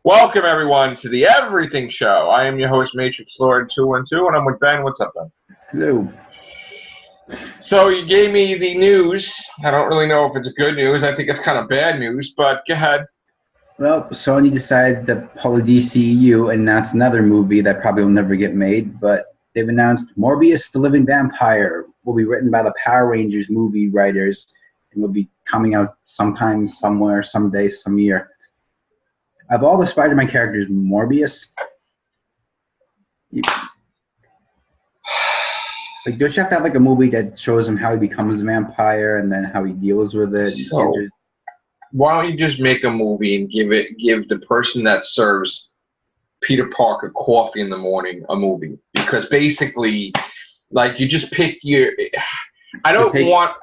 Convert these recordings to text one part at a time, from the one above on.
Welcome, everyone, to the Everything Show. I am your host, Matrixlord212, and I'm with Ben. What's up, Ben? Hello. So you gave me the news. I don't really know if it's good news. I think it's kind of bad news, but go ahead. Well, Sony decided to pull the DCEU and announce another movie that probably will never get made, but they've announced Morbius the Living Vampire will be written by the Power Rangers movie writers and will be coming out sometime, somewhere, someday, some year. Of all the Spider-Man characters, Morbius, don't you have to have like a movie that shows him how he becomes a vampire and then how he deals with it? So, why don't you just make a movie and give the person that serves Peter Parker coffee in the morning a movie? Because basically, like, you just pick your. I don't want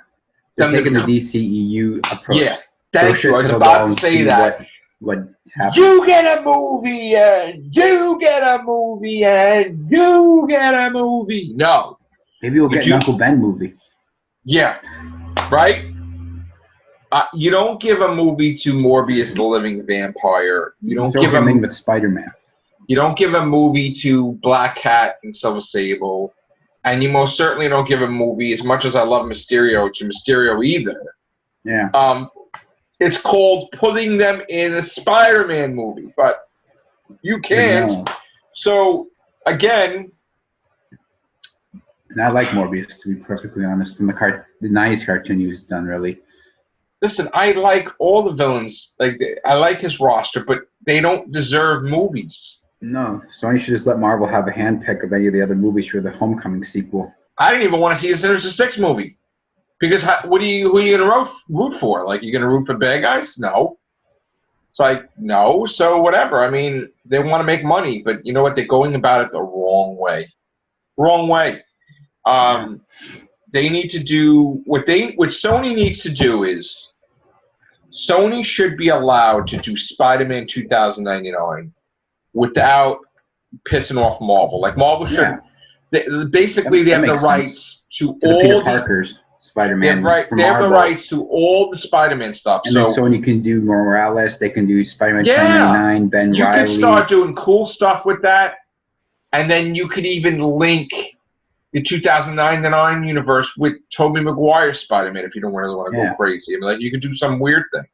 them taking the DCEU approach. Yeah, thank you. I was about to say that. What happened? You get a movie, and you get a movie, and you get a movie. No. Maybe we'll get an Uncle Ben movie. Yeah, right? You don't give a movie to Morbius the Living Vampire. You don't give him with Spider-Man. You don't give a movie to Black Cat and Silver Sable. And you most certainly don't give a movie, as much as I love Mysterio, to Mysterio either. Yeah. It's called putting them in a Spider-Man movie, but you can't. So, again... And I like Morbius, to be perfectly honest, from the 90s cartoon he was done, really. Listen, I like all the villains. I like his roster, but they don't deserve movies. No, Sony should just let Marvel have a handpick of any of the other movies for the Homecoming sequel. I didn't even want to see a Sinister Six movie. Because who are you going to root for? Like, you going to root for bad guys? No. It's like, no, so whatever. I mean, they want to make money, but you know what? They're going about it the wrong way. Wrong way. They need to do what Sony needs to do is Sony should be allowed to do Spider-Man 2099 without pissing off Marvel. Like, Marvel should they have the rights to all Peter Parker's Spider-Man. They have the rights to all the Spider-Man stuff. And then Sony can do Morales. They can do Spider-Man 2099, Ben Riley. You can start doing cool stuff with that, and then you could even link the 2099 universe with Tobey Maguire's Spider-Man if you don't really want to go crazy. I mean, like, you could do some weird thing.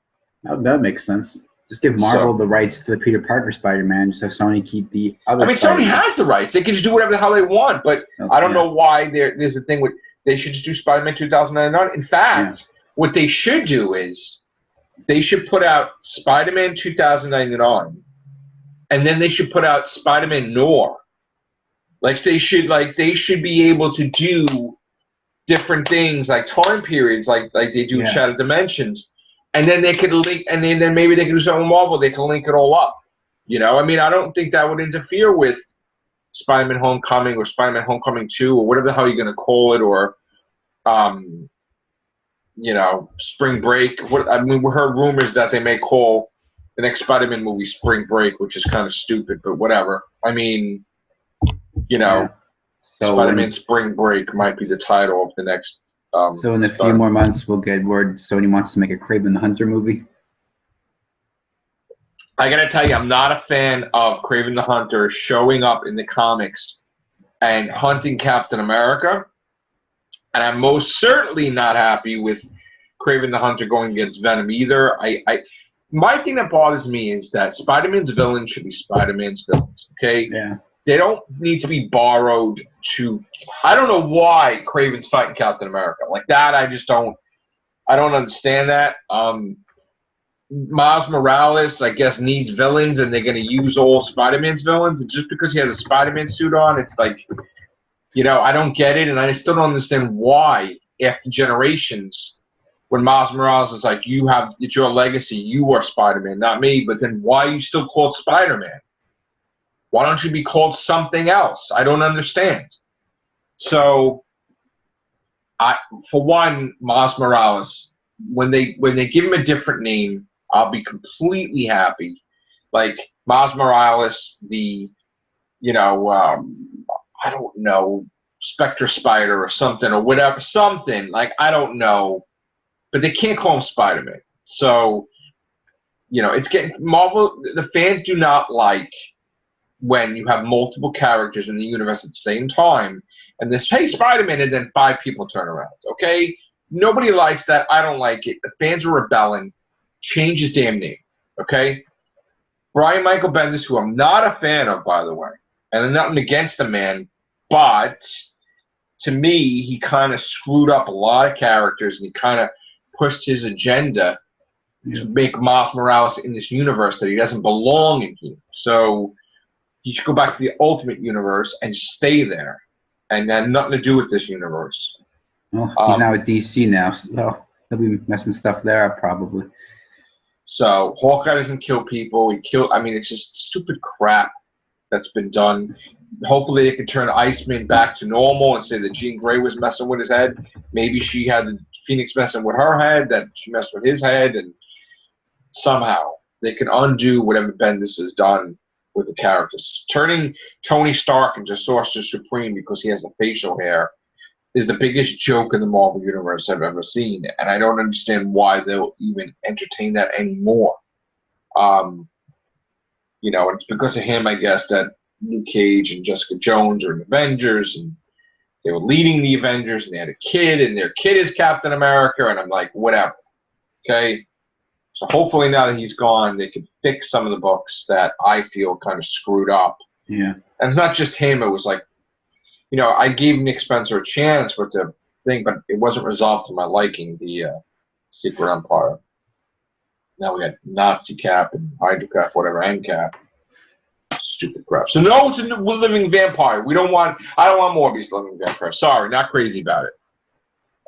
That makes sense. Just give Marvel the rights to the Peter Parker Spider-Man, just have Sony keep the other Sony has the rights. They can just do whatever the hell they want, but I don't know why there's a thing with they should just do Spider-Man 2099. In fact, what they should do is they should put out Spider-Man 2099, and then they should put out Spider-Man Noir. They should be able to do different things, like time periods, like they do in Shattered Dimensions, and then they could link, and then maybe they could do something with Marvel. They can link it all up. You know, I mean, I don't think that would interfere with Spider-Man Homecoming or Spider-Man Homecoming 2 or whatever the hell you're going to call it, or Spring Break. We heard rumors that they may call the next Spider-Man movie Spring Break, which is kind of stupid, but whatever. I mean, Spider-Man Spring Break might be the title of the next. So in a few more months, we'll get word Sony wants to make a Kraven the Hunter movie. I gotta tell you, I'm not a fan of Kraven the Hunter showing up in the comics and hunting Captain America, and I'm most certainly not happy with Kraven the Hunter going against Venom either. My thing that bothers me is that Spider-Man's villains should be Spider-Man's villains. Okay. Yeah. They don't need to be borrowed to. I don't know why Kraven's fighting Captain America like that. I don't understand that. Miles Morales, I guess, needs villains, and they're going to use all Spider-Man's villains. And just because he has a Spider-Man suit on, it's like, I don't get it, and I still don't understand why, after generations, when Miles Morales is like, it's your legacy, you are Spider-Man, not me, but then why are you still called Spider-Man? Why don't you be called something else? I don't understand. So, for one, Miles Morales, when they give him a different name, I'll be completely happy. Like Miles Morales, I don't know, Spectre Spider or something or whatever, something. Like, I don't know. But they can't call him Spider-Man. So you know, it's getting Marvel. The fans do not like when you have multiple characters in the universe at the same time, and this, hey, Spider-Man, and then 5 people turn around. Okay, nobody likes that. I don't like it. The fans are rebelling. Change his damn name. Okay, Brian Michael Bendis, who I'm not a fan of, by the way, and I'm nothing against the man, but to me, he kind of screwed up a lot of characters, and he kind of pushed his agenda to make Miles Morales in this universe that he doesn't belong in here. So he should go back to the Ultimate Universe and stay there, and had nothing to do with this universe. Well, he's now at DC now, so he'll be messing stuff there up probably. So Hawkeye doesn't kill people. I mean, it's just stupid crap that's been done. Hopefully they can turn Iceman back to normal and say that Jean Grey was messing with his head. Maybe she had the Phoenix messing with her head, that she messed with his head, and somehow they can undo whatever Bendis has done with the characters. Turning Tony Stark into Sorcerer Supreme because he has a facial hair is the biggest joke in the Marvel Universe I've ever seen, and I don't understand why they'll even entertain that anymore. You know, it's because of him, I guess, that Luke Cage and Jessica Jones are in Avengers, and they were leading the Avengers, and they had a kid, and their kid is Captain America, and I'm like, whatever. Okay? So hopefully now that he's gone, they can fix some of the books that I feel kind of screwed up. Yeah. And it's not just him. It was like, you know, I gave Nick Spencer a chance with the thing, but it wasn't resolved to my liking, the Secret Empire. Now we had Nazi Cap and Hydra Cap, whatever, and Cap. Stupid crap. So no, it's a living vampire. I don't want Morbius living vampire. Sorry, not crazy about it.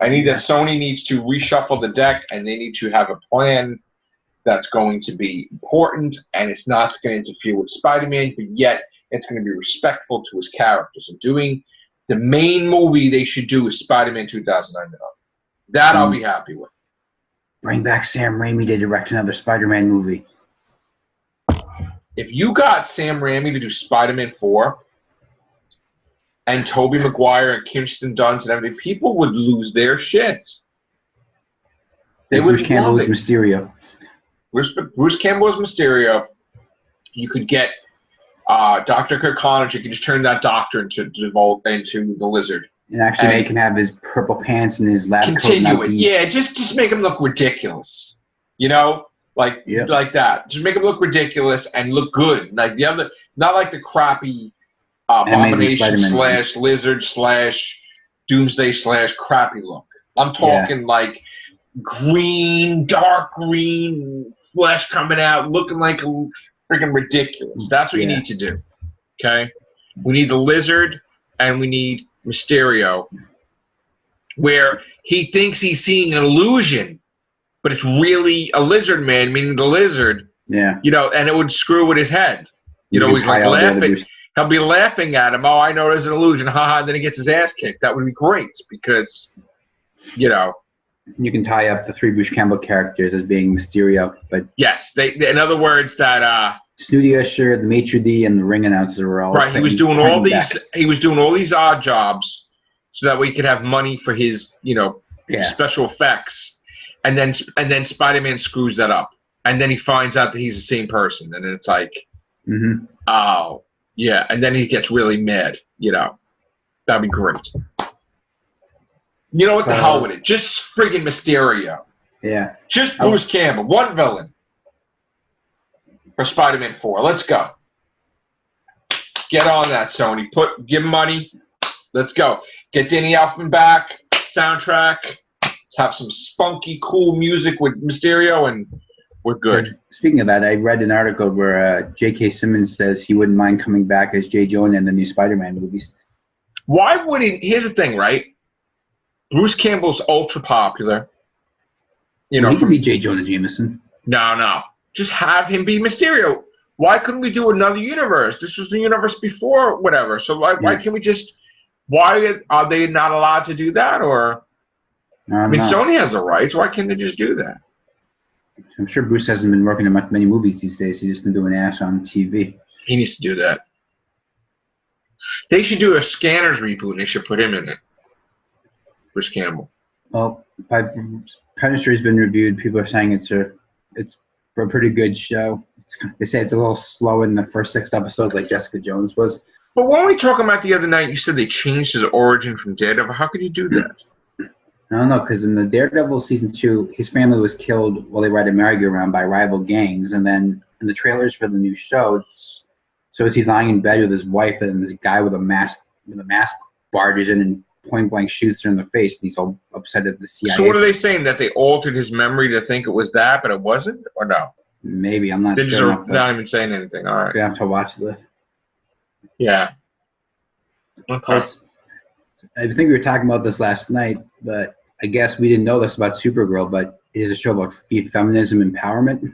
I need that Sony needs to reshuffle the deck, and they need to have a plan that's going to be important, and it's not going to interfere with Spider-Man, but yet it's going to be respectful to his characters. And doing the main movie they should do is Spider-Man 2099. That I'll be happy with. Bring back Sam Raimi to direct another Spider-Man movie. If you got Sam Raimi to do Spider-Man 4 and Tobey Maguire and Kirsten Dunst and everything, people would lose their shit. They would. Bruce Campbell is Mysterio. Bruce Campbell is Mysterio. You could get Dr. Kirk Connors. You could just turn that doctor into the Lizard. And actually make him have his purple pants and his lab coat. Continue it. Yeah, just make him look ridiculous. You know? Like that. Just make him look ridiculous and look good. Like the other, not like the crappy Abomination / Lizard / Doomsday / crappy look. I'm talking like green, dark green, flesh coming out, looking like freaking ridiculous. That's what you need to do. Okay? We need the Lizard and we need Mysterio, where he thinks he's seeing an illusion, but it's really a lizard man, meaning the lizard. Yeah. You know, and it would screw with his head. You know, he's like laughing. He'll be laughing at him. Oh, I know there's an illusion. And then he gets his ass kicked. That would be great because, you know. You can tie up the 3 Bruce Campbell characters as being Mysterio, but yes, they in other words, that Snooty Usher, the maitre d', and the ring announcer were all right. He was doing all these. He was doing all these odd jobs so that we could have money for his, you know, special effects. And then Spider-Man screws that up, and then he finds out that he's the same person, and it's like, oh yeah, and then he gets really mad. You know, that'd be great. You know what the hell with it? Just friggin' Mysterio. Yeah. Just Bruce Campbell, one villain for Spider-Man 4. Let's go. Get on that, Sony. Give him money. Let's go. Get Danny Elfman back. Soundtrack. Let's have some spunky, cool music with Mysterio, and we're good. Speaking of that, I read an article where J.K. Simmons says he wouldn't mind coming back as J. Jonah in the new Spider-Man movies. Why would he? Here's the thing, right? Bruce Campbell's ultra popular. You know, he could be J. Jonah Jameson. No. Just have him be Mysterio. Why couldn't we do another universe? This was the universe before, whatever. So why can't we just? Why are they not allowed to do that? Or I mean, Sony has the rights. Why can't they just do that? I'm sure Bruce hasn't been working in many movies these days. He's just been doing ass on TV. He needs to do that. They should do a Scanners reboot, and they should put him in it. Bruce Campbell. Well, Punisher has been reviewed. People are saying it's for a pretty good show. They say it's a little slow in the first 6 episodes, like Jessica Jones was. But when we talking about the other night, you said they changed his origin from Daredevil. How could you do that? I don't know, because in the Daredevil season 2, his family was killed while they ride a merry-go-round by rival gangs, and then in the trailers for the new show, so as he's lying in bed with his wife, and this guy with a mask barges in and point-blank shoots her in the face, and he's all upset at the CIA. So what are they saying? That they altered his memory to think it was that, but it wasn't? Or no? Maybe, I'm not sure. Not even saying anything. All right. We have to watch the... Yeah. Okay. I think we were talking about this last night, but I guess we didn't know this about Supergirl, but it is a show about feminism empowerment.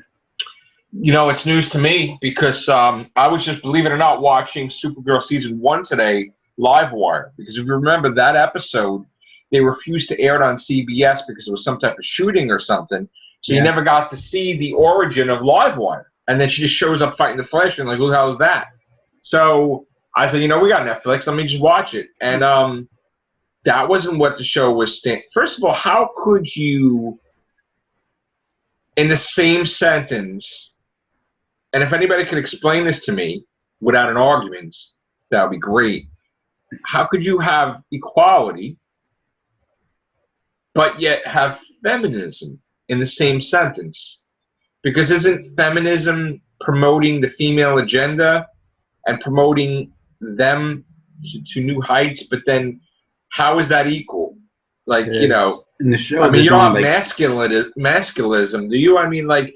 You know, it's news to me because I was just, believe it or not, watching Supergirl season 1 today, live wire. Because if you remember that episode, they refused to air it on CBS because it was some type of shooting or something. So you never got to see the origin of live wire. And then she just shows up fighting the Flash, and like, who the hell is that? So I said, you know, we got Netflix. Let me just watch it. And that wasn't what the show was. First of all, how could you, in the same sentence, and if anybody could explain this to me without an argument, that would be great. How could you have equality, but yet have feminism in the same sentence? Because isn't feminism promoting the female agenda and promoting them to new heights? But then how is that equal? Like, you know, in the show, I mean, you don't have masculinism, do you? I mean, like,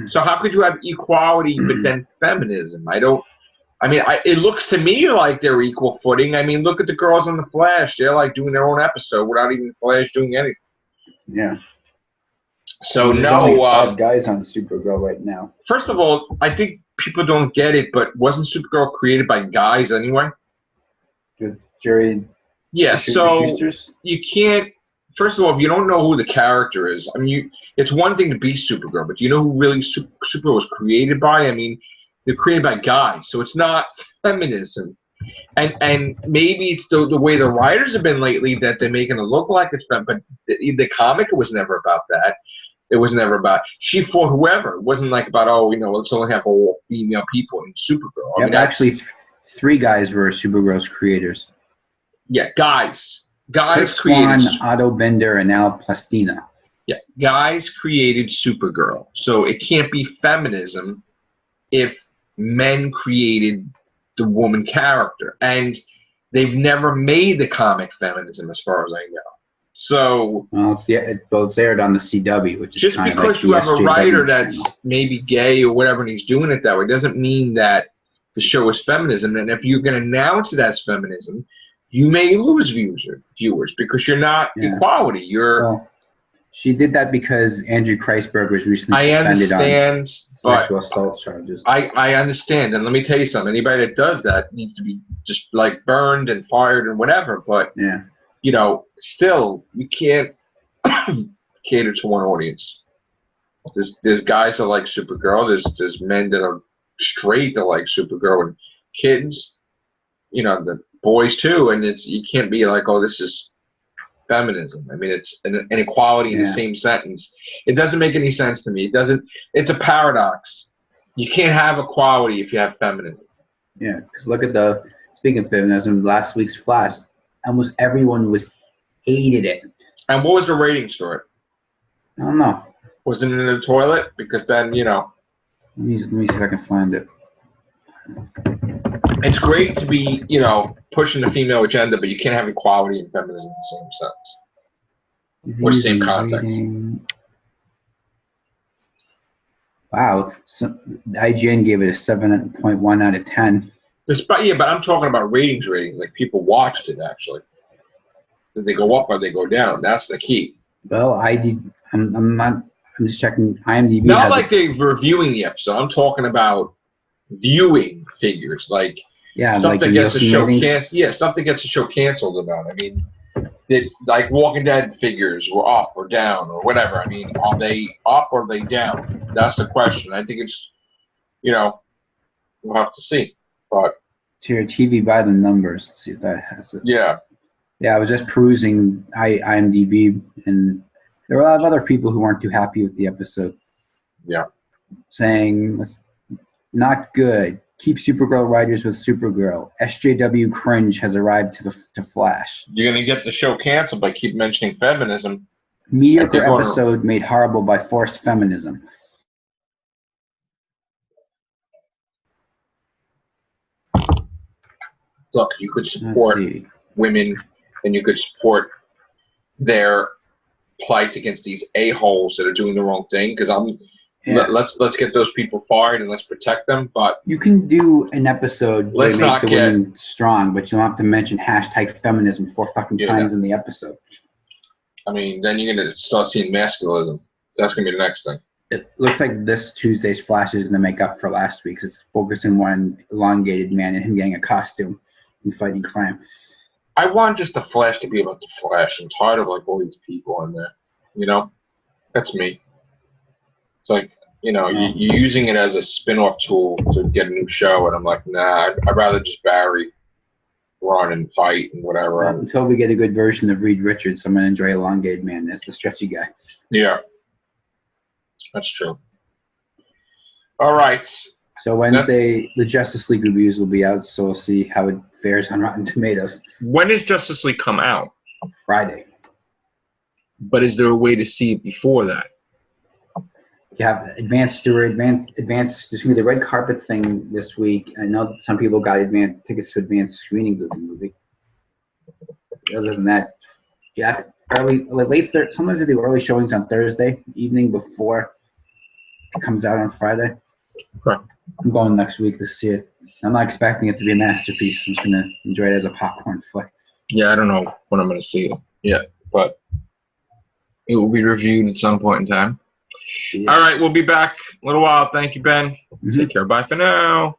so how could you have equality but then feminism? It looks to me like they're equal footing. I mean, look at the girls on The Flash. They're like doing their own episode without even Flash doing anything. Yeah. So there's only 5 guys on Supergirl right now. First of all, I think people don't get it, but wasn't Supergirl created by guys anyway? With Jerry. Yeah, so Schusters? You can't. First of all, if you don't know who the character is, I mean, it's one thing to be Supergirl, but do you know who really Supergirl was created by? I mean, they're created by guys, so it's not feminism. And maybe it's the way the writers have been lately that they're making it look like it's fem, but the comic, it was never about that. It was never about, she fought whoever. It wasn't like about, oh, you know, let's only have all female people in Supergirl. Yeah, actually, 3 guys were Supergirl's creators. Yeah, guys. Chris created Swan, Otto Bender, and Al Plastina. Yeah, guys created Supergirl. So it can't be feminism if men created the woman character. And they've never made the comic feminism as far as I know. So well, it's aired on the CW, which is just kind because of like you have a writer that's channel. maybe gay or whatever and he's doing it that way doesn't mean that the show is feminism. And if you're going to announce it as feminism, you may lose viewers because you're not equality. Well, she did that because Andrew Kreisberg was recently suspended on sexual assault charges. I understand, and let me tell you something. Anybody that does that needs to be just like burned and fired and whatever. But you know, still, you can't cater to one audience. There's guys that like Supergirl. There's men that are straight that like Supergirl, and kids, you know, the boys too. And you can't be like, oh, this is feminism. I mean, it's an equality in the same sentence. It doesn't make any sense to me. It doesn't. It's a paradox. You can't have equality if you have feminism. Yeah, because look at speaking of feminism, last week's Flash, almost everyone hated it. And what was the ratings for it? I don't know. Was it in the toilet? Because then, you know. Let me see if I can find it. It's great to be, you know, pushing the female agenda, but you can't have equality and feminism in the same sense. Or the same context. Wow. So, IGN gave it a 7.1 out of 10. Despite, but I'm talking about ratings. Like, people watched it, actually. Did they go up or they go down? That's the key. Well, I'm just checking IMDb. Not like they're reviewing the episode. I'm talking about viewing figures. Like, something gets a show canceled. Something gets a show canceled about. I mean, like Walking Dead figures were up or down or whatever. I mean, are they up or are they down? That's the question. I think it's, you know, we'll have to see. But to your TV by the numbers. Let's see if that has it. Yeah. Yeah, I was just perusing IMDb, and there were a lot of other people who weren't too happy with the episode. Yeah. saying, not good. Keep Supergirl writers with Supergirl. SJW cringe has arrived to Flash. You're going to get the show canceled by keep mentioning feminism. Mediocre episode made horrible by forced feminism. Look, you could support women, and you could support their plight against these a-holes that are doing the wrong thing. Because let's get those people fired and let's protect them. But you can do an episode where you make the women strong, but you don't have to mention hashtag feminism 4 fucking times in the episode. I mean, then you're gonna start seeing masculinism. That's gonna be the next thing. It looks like this Tuesday's Flash is gonna make up for last week's. It's focusing more on elongated man and him getting a costume and fighting crime. I want just the Flash to be about the Flash. I'm tired of like all these people in there. You know, that's me. It's like, you know, you're using it as a spin-off tool to get a new show, and I'm like, nah. I'd rather just Barry run and fight and whatever. Well, until we get a good version of Reed Richards, I'm gonna enjoy elongated man as the stretchy guy. Yeah, that's true. All right. So Wednesday, the Justice League reviews will be out, so we'll see how it fares on Rotten Tomatoes. When does Justice League come out? Friday. But is there a way to see it before that? You have advanced. There's going to be the red carpet thing this week. I know some people got tickets to advanced screenings of the movie. Other than that, yeah, sometimes they do early showings on Thursday evening before it comes out on Friday. Okay. I'm going next week to see it. I'm not expecting it to be a masterpiece. I'm just going to enjoy it as a popcorn flick. Yeah, I don't know when I'm going to see it yet, but it will be reviewed at some point in time. Yes. All right, we'll be back in a little while. Thank you, Ben. Take care. Bye for now.